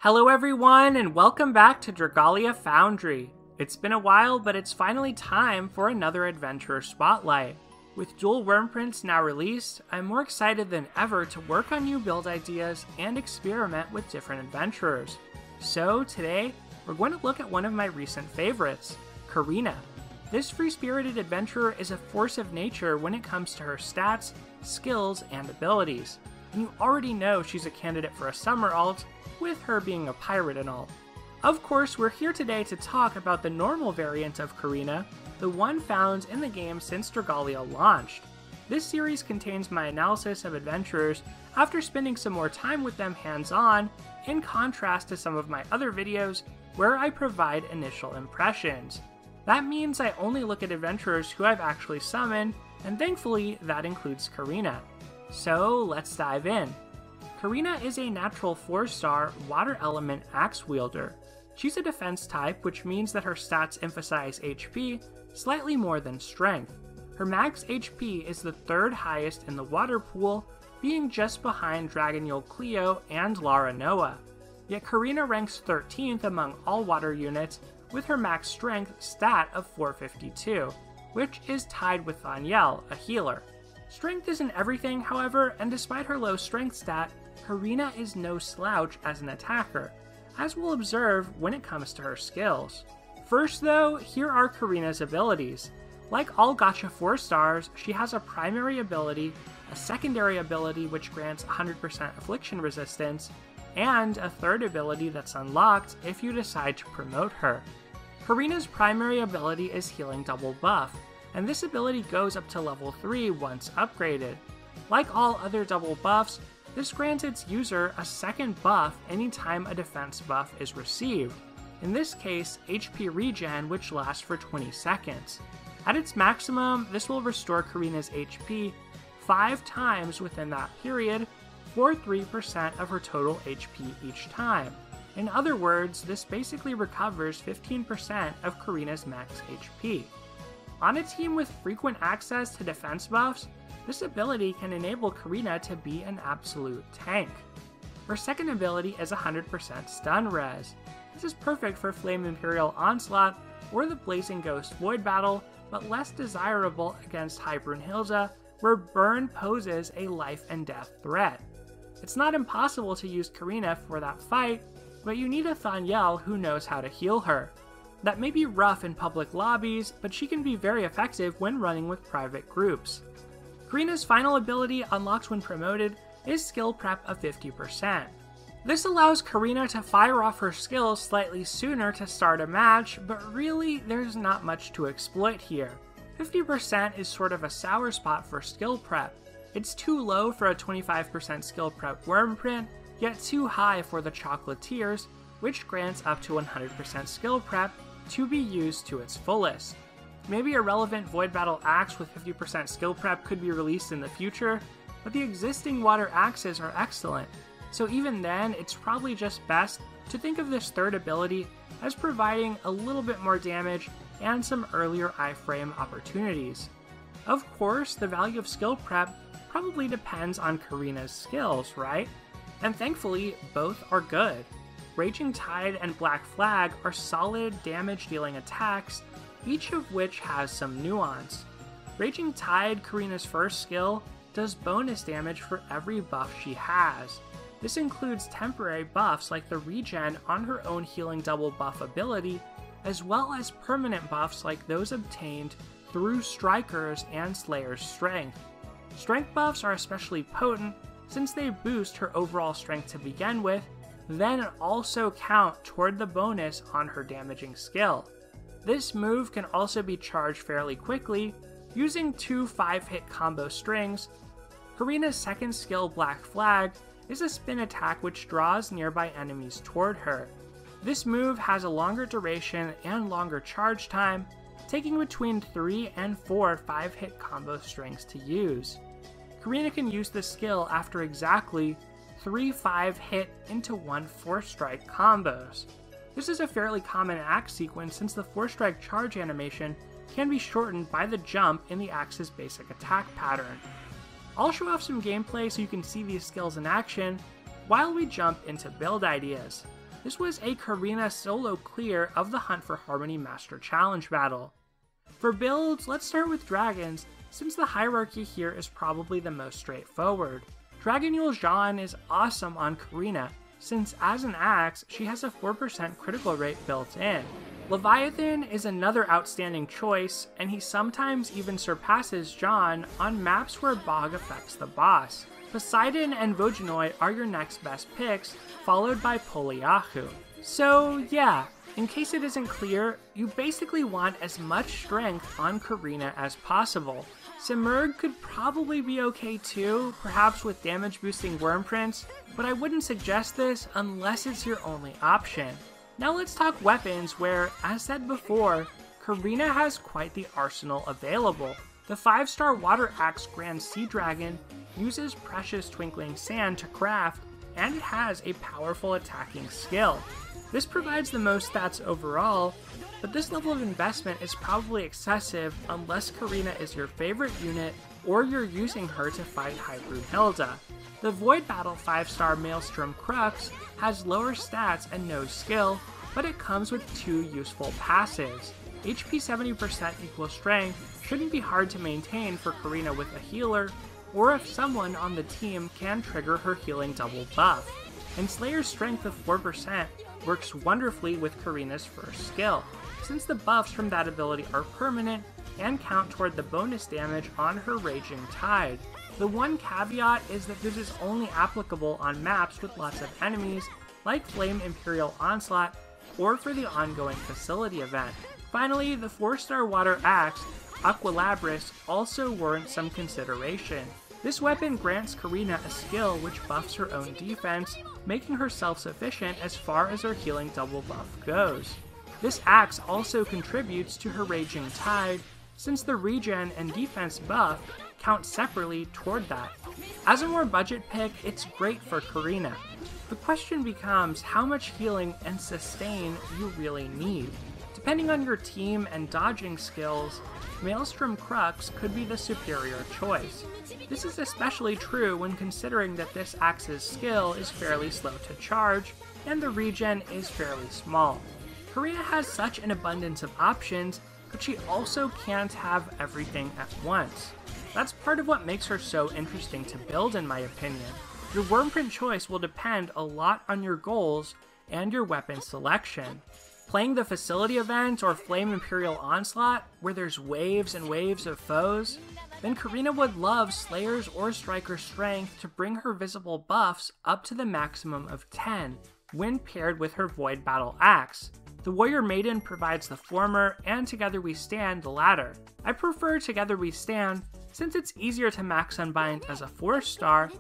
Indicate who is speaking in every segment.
Speaker 1: Hello everyone, and welcome back to Dragalia Foundry. It's been a while, but it's finally time for another adventurer spotlight. With dual Wyrmprints now released, I'm more excited than ever to work on new build ideas and experiment with different adventurers. So today, we're going to look at one of my recent favorites, Karina. This free-spirited adventurer is a force of nature when it comes to her stats, skills, and abilities. And you already know she's a candidate for a summer alt, with her being a pirate and all. Of course, we're here today to talk about the normal variant of Karina, the one found in the game since Dragalia launched. This series contains my analysis of adventurers after spending some more time with them hands-on, in contrast to some of my other videos where I provide initial impressions. That means I only look at adventurers who I've actually summoned, and thankfully that includes Karina. So let's dive in. Karina is a natural 4-star water element axe wielder. She's a defense type, which means that her stats emphasize HP slightly more than strength. Her max HP is the 3rd highest in the water pool, being just behind Dragalia Cleo and Lara Noah. Yet Karina ranks 13th among all water units with her max strength stat of 452, which is tied with Thaniel, a healer. Strength isn't everything, however, and despite her low strength stat, Karina is no slouch as an attacker, as we'll observe when it comes to her skills. First though, here are Karina's abilities. Like all Gacha 4-stars, she has a primary ability, a secondary ability which grants 100% affliction resistance, and a third ability that's unlocked if you decide to promote her. Karina's primary ability is Healing Double Buff, and this ability goes up to level 3 once upgraded. Like all other double buffs, this grants its user a second buff anytime a defense buff is received, in this case HP regen, which lasts for 20 seconds. At its maximum, this will restore Karina's HP 5 times within that period, for 3% of her total HP each time. In other words, this basically recovers 15% of Karina's max HP. On a team with frequent access to defense buffs, this ability can enable Karina to be an absolute tank. Her second ability is 100% stun res. This is perfect for Flame Imperial Onslaught or the Blazing Ghost Void Battle, but less desirable against High Brunhilde, where burn poses a life and death threat. It's not impossible to use Karina for that fight, but you need a Thaniel who knows how to heal her. That may be rough in public lobbies, but she can be very effective when running with private groups. Karina's final ability, unlocked when promoted, is Skill Prep of 50%. This allows Karina to fire off her skills slightly sooner to start a match, but really there's not much to exploit here. 50% is sort of a sour spot for skill prep. It's too low for a 25% skill prep Wyrmprint, yet too high for the Chocolatiers, which grants up to 100% skill prep to be used to its fullest. Maybe a relevant Void Battle axe with 50% skill prep could be released in the future, but the existing water axes are excellent, so even then it's probably just best to think of this third ability as providing a little bit more damage and some earlier iframe opportunities. Of course, the value of skill prep probably depends on Karina's skills, right? And thankfully, both are good. Raging Tide and Black Flag are solid damage-dealing attacks, each of which has some nuance. Raging Tide, Karina's first skill, does bonus damage for every buff she has. This includes temporary buffs like the regen on her own Healing Double Buff ability, as well as permanent buffs like those obtained through Striker's and Slayer's strength. Strength buffs are especially potent since they boost her overall strength to begin with, then also count toward the bonus on her damaging skill. This move can also be charged fairly quickly, using 2 5-hit combo strings. Karina's second skill, Black Flag, is a spin attack which draws nearby enemies toward her. This move has a longer duration and longer charge time, taking between 3 and 4 5-hit combo strings to use. Karina can use this skill after exactly 3 5-hit into 1 4-strike combos. This is a fairly common axe sequence since the 4-strike charge animation can be shortened by the jump in the axe's basic attack pattern. I'll show off some gameplay so you can see these skills in action while we jump into build ideas. This was a Karina solo clear of the Hunt for Harmony Master Challenge battle. For builds, let's start with dragons, since the hierarchy here is probably the most straightforward. Dragalia Jean is awesome on Karina, since as an axe, she has a 4% critical rate built in. Leviathan is another outstanding choice, and he sometimes even surpasses Jean on maps where Bog affects the boss. Poseidon and Vojanoi are your next best picks, followed by Poliahu. So yeah, in case it isn't clear, you basically want as much strength on Karina as possible. Simurgh could probably be okay too, perhaps with damage boosting Wyrmprints, but I wouldn't suggest this unless it's your only option. Now let's talk weapons where, as said before, Karina has quite the arsenal available. The 5-star Water Axe Grand Sea Dragon uses precious twinkling sand to craft, and it has a powerful attacking skill. This provides the most stats overall, but this level of investment is probably excessive unless Karina is your favorite unit or you're using her to fight Hilda. The Void Battle 5-star Maelstrom Crux has lower stats and no skill, but it comes with 2 useful passives. HP 70% equals strength shouldn't be hard to maintain for Karina with a healer, or if someone on the team can trigger her healing double buff. And Slayer's strength of 4% works wonderfully with Karina's first skill, since the buffs from that ability are permanent and count toward the bonus damage on her Raging Tide. The one caveat is that this is only applicable on maps with lots of enemies, like Flame Imperial Onslaught, or for the ongoing facility event. Finally, the 4-star Water Axe, Aquilabris, also warrants some consideration. This weapon grants Karina a skill which buffs her own defense, making her self-sufficient as far as her healing double buff goes. This axe also contributes to her Raging Tide, since the regen and defense buff count separately toward that. As a more budget pick, it's great for Karina. The question becomes how much healing and sustain you really need. Depending on your team and dodging skills, Maelstrom Crux could be the superior choice. This is especially true when considering that this axe's skill is fairly slow to charge, and the regen is fairly small. Karina has such an abundance of options, but she also can't have everything at once. That's part of what makes her so interesting to build, in my opinion. Your Wyrmprint choice will depend a lot on your goals and your weapon selection. Playing the facility event or Flame Imperial Onslaught, where there's waves and waves of foes, then Karina would love Slayer's or Striker's strength to bring her visible buffs up to the maximum of 10, when paired with her Void Battle Axe. The Warrior Maiden provides the former, and Together We Stand the latter. I prefer Together We Stand, since it's easier to max Unbind as a 4-star.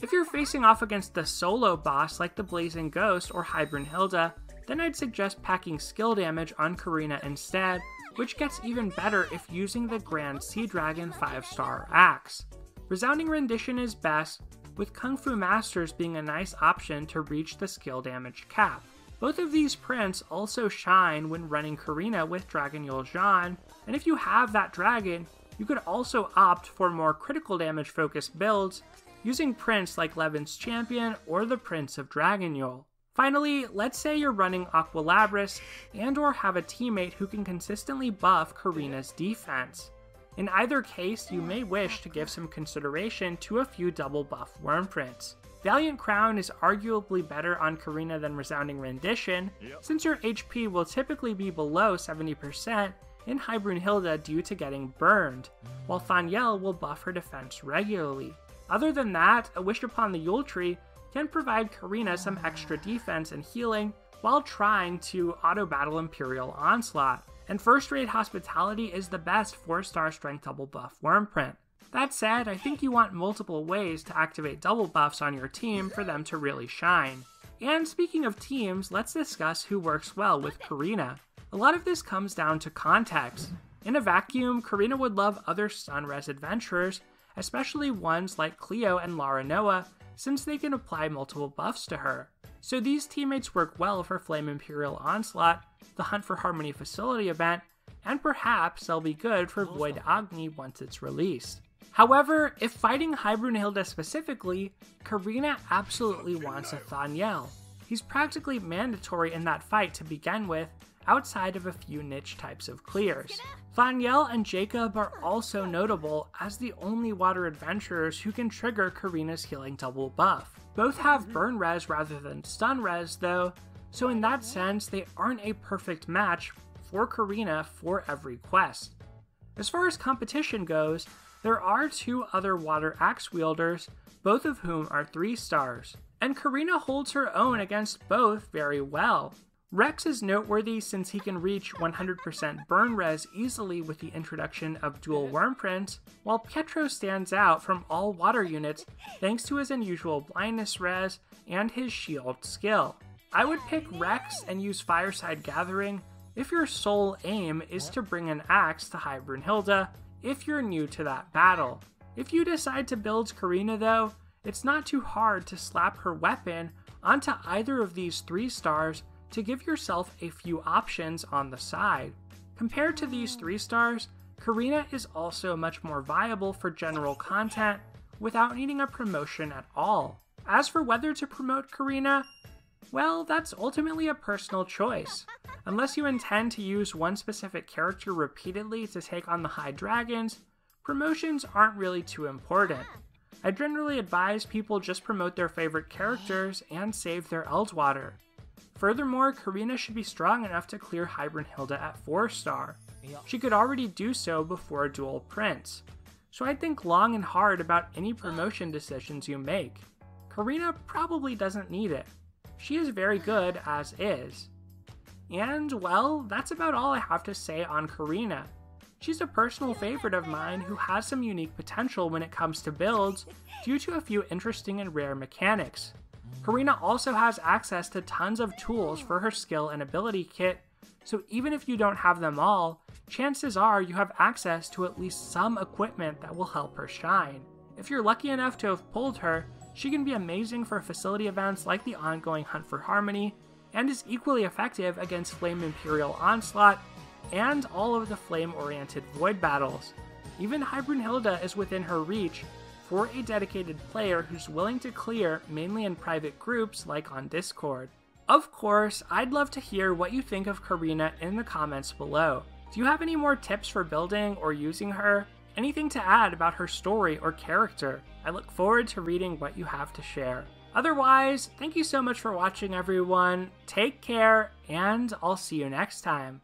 Speaker 1: If you're facing off against the solo boss like the Blazing Ghost or Hilda, then I'd suggest packing skill damage on Karina instead, which gets even better if using the Grand Sea Dragon 5-star axe. Resounding Rendition is best, with Kung Fu Masters being a nice option to reach the skill damage cap. Both of these prints also shine when running Karina with Dragalia Jean, and if you have that dragon, you could also opt for more critical damage focused builds, using prints like Levin's Champion or the Prince of Dragalia. Finally, let's say you're running Aquilabris and or have a teammate who can consistently buff Karina's defense. In either case, you may wish to give some consideration to a few double buff Wyrmprints. Valiant Crown is arguably better on Karina than Resounding Rendition, since your HP will typically be below 70% in Hilda due to getting burned, while Thaniel will buff her defense regularly. Other than that, A Wish Upon the Yule Tree can provide Karina some extra defense and healing while trying to auto-battle Imperial Onslaught, and First Rate Hospitality is the best 4-star strength double buff Wyrmprint. That said, I think you want multiple ways to activate double buffs on your team for them to really shine. And speaking of teams, let's discuss who works well with Karina. A lot of this comes down to context. In a vacuum, Karina would love other Sunres adventurers, especially ones like Cleo and Lara Noah, since they can apply multiple buffs to her. So these teammates work well for Flame Imperial Onslaught, the Hunt for Harmony facility event, and perhaps they'll be good for Void Agni once it's released. However, if fighting Hilda specifically, Karina absolutely wants a Thaniel. He's practically mandatory in that fight to begin with, outside of a few niche types of clears. Thaniel and Jacob are also notable as the only water adventurers who can trigger Karina's healing double buff. Both have burn res rather than stun res though, so in that sense they aren't a perfect match for Karina for every quest. As far as competition goes, there are 2 other water axe wielders, both of whom are 3 stars, and Karina holds her own against both very well. Rex is noteworthy since he can reach 100% burn res easily with the introduction of dual Wyrmprints, while Pietro stands out from all water units thanks to his unusual blindness res and his shield skill. I would pick Rex and use Fireside Gathering if your sole aim is to bring an axe to High Brunhilde if you're new to that battle. If you decide to build Karina though, it's not too hard to slap her weapon onto either of these 3 stars to give yourself a few options on the side. Compared to these 3 stars, Karina is also much more viable for general content without needing a promotion at all. As for whether to promote Karina, well, that's ultimately a personal choice. Unless you intend to use one specific character repeatedly to take on the high dragons, promotions aren't really too important. I generally advise people just promote their favorite characters and save their Eldwater. Furthermore, Karina should be strong enough to clear High Brunhilde at 4 star. She could already do so before dual Prince, so I'd think long and hard about any promotion decisions you make. Karina probably doesn't need it. She is very good as is. And, well, that's about all I have to say on Karina. She's a personal favorite of mine who has some unique potential when it comes to builds due to a few interesting and rare mechanics. Karina also has access to tons of tools for her skill and ability kit, so even if you don't have them all, chances are you have access to at least some equipment that will help her shine. If you're lucky enough to have pulled her, she can be amazing for facility events like the ongoing Hunt for Harmony, and is equally effective against Flame Imperial Onslaught and all of the flame-oriented Void battles. Even High Brunhilde is within her reach for a dedicated player who's willing to clear mainly in private groups like on Discord. Of course, I'd love to hear what you think of Karina in the comments below. Do you have any more tips for building or using her? Anything to add about her story or character? I look forward to reading what you have to share. Otherwise, thank you so much for watching everyone, take care, and I'll see you next time.